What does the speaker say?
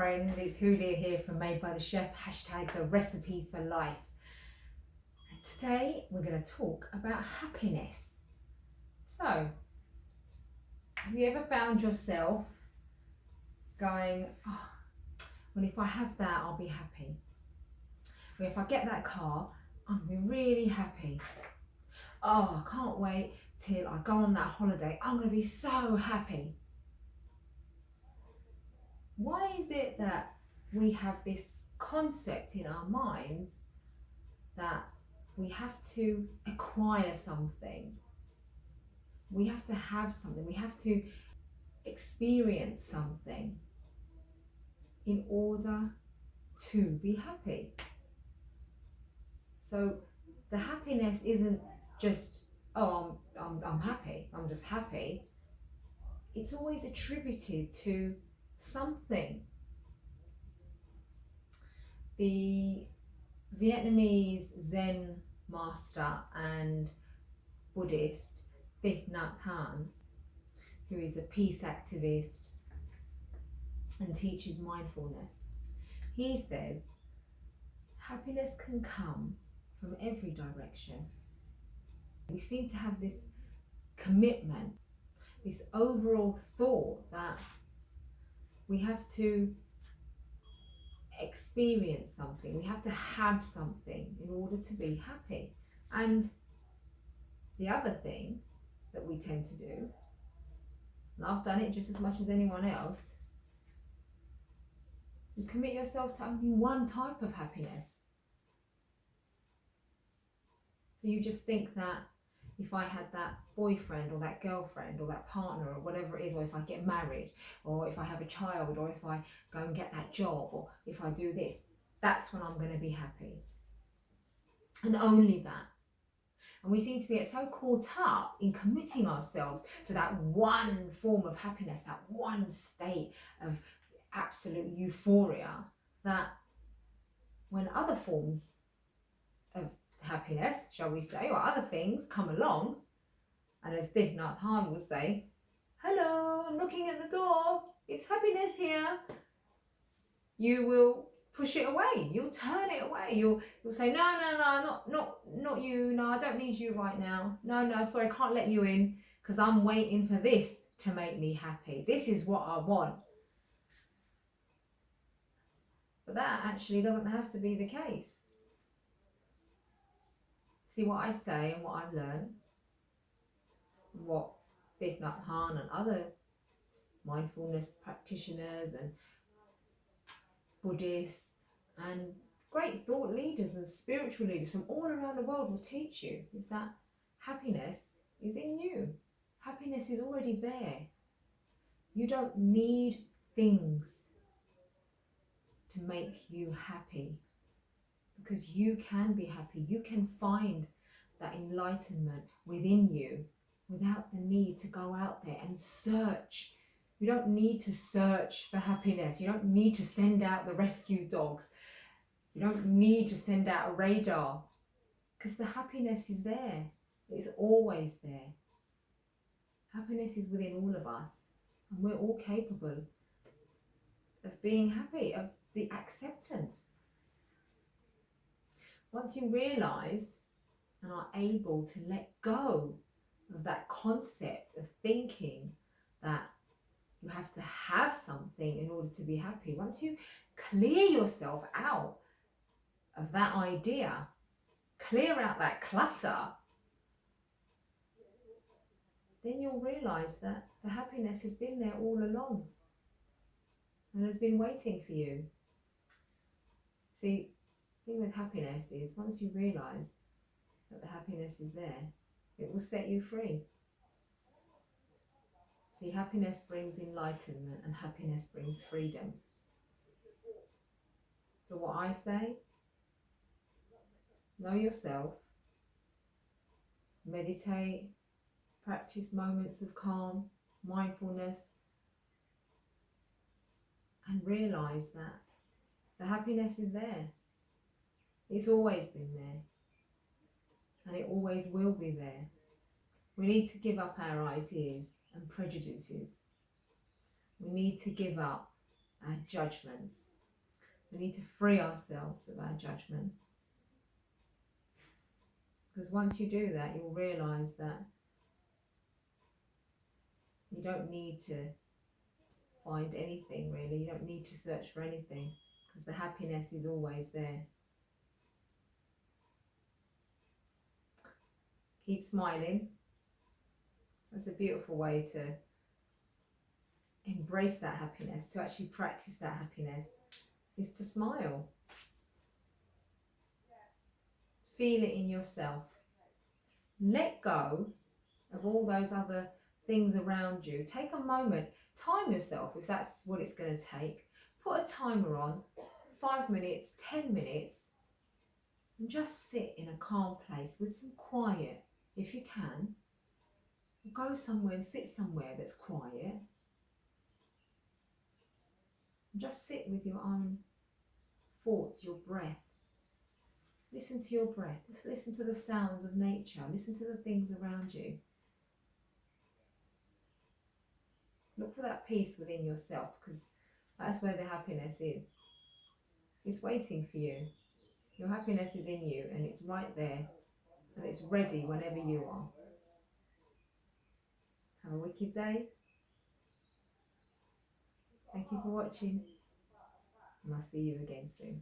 friends, it's Julia here from Made by the Chef, hashtag the recipe for life. And today we're going to talk about happiness. So, have you ever found yourself going, oh, well, if I have that, I'll be happy. Or if I get that car, I'll be really happy. Oh, I can't wait till I go on that holiday. I'm going to be so happy. Why is it that we have this concept in our minds that we have to acquire something? We have to have something. We have to experience something in order to be happy. So the happiness isn't just, oh, I'm happy, I'm just happy. It's always attributed to something. The Vietnamese Zen master and Buddhist Thich Nhat Hanh, who is a peace activist and teaches mindfulness, he says happiness can come from every direction. We seem to have this commitment, this overall thought that we have to experience something, we have to have something in order to be happy. And the other thing that we tend to do, and I've done it just as much as anyone else, you commit yourself to only one type of happiness. So you just think that if I had that boyfriend or that girlfriend or that partner or whatever it is, or if I get married, or if I have a child, or if I go and get that job, or if I do this, that's when I'm going to be happy. And only that. And we seem to get so caught up in committing ourselves to that one form of happiness, that one state of absolute euphoria, that when other forms of happiness, shall we say, or other things come along, and as Thich Nhat Hanh would say, hello, I'm knocking at the door, it's happiness here, you will push it away, you'll turn it away, you'll say, no, not you, no, I don't need you right now, no, sorry, I can't let you in, because I'm waiting for this to make me happy, this is what I want. But that actually doesn't have to be the case. See, what I say and what I've learned, what Thich Nhat Hanh and other mindfulness practitioners and Buddhists and great thought leaders and spiritual leaders from all around the world will teach you, is that happiness is in you. Happiness is already there. You don't need things to make you happy, because you can be happy. You can find that enlightenment within you without the need to go out there and search. You don't need to search for happiness. You don't need to send out the rescue dogs. You don't need to send out a radar, because the happiness is there. It's always there. Happiness is within all of us, and we're all capable of being happy, of the acceptance. Once you realize and are able to let go of that concept of thinking that you have to have something in order to be happy, once you clear yourself out of that idea, clear out that clutter, then you'll realize that the happiness has been there all along and has been waiting for you. See, the thing with happiness is, once you realize that the happiness is there, it will set you free. See, happiness brings enlightenment and happiness brings freedom. So what I say, know yourself, meditate, practice moments of calm, mindfulness, and realize that the happiness is there. It's always been there, and it always will be there. We need to give up our ideas and prejudices. We need to give up our judgments. We need to free ourselves of our judgments. Because once you do that, you'll realise that you don't need to find anything really. You don't need to search for anything, because the happiness is always there. Keep smiling. That's a beautiful way to embrace that happiness, to actually practice that happiness, is to smile. Feel it in yourself. Let go of all those other things around you. Take a moment, time yourself if that's what it's going to take. Put a timer on, 5 minutes, 10 minutes, and just sit in a calm place with some quiet if you can. Go somewhere and sit somewhere that's quiet. And just sit with your own thoughts, your breath. Listen to your breath. Just listen to the sounds of nature. Listen to the things around you. Look for that peace within yourself, because that's where the happiness is. It's waiting for you. Your happiness is in you, and it's right there, and it's ready whenever you are. Have a wicked day. Thank you for watching, and I'll see you again soon.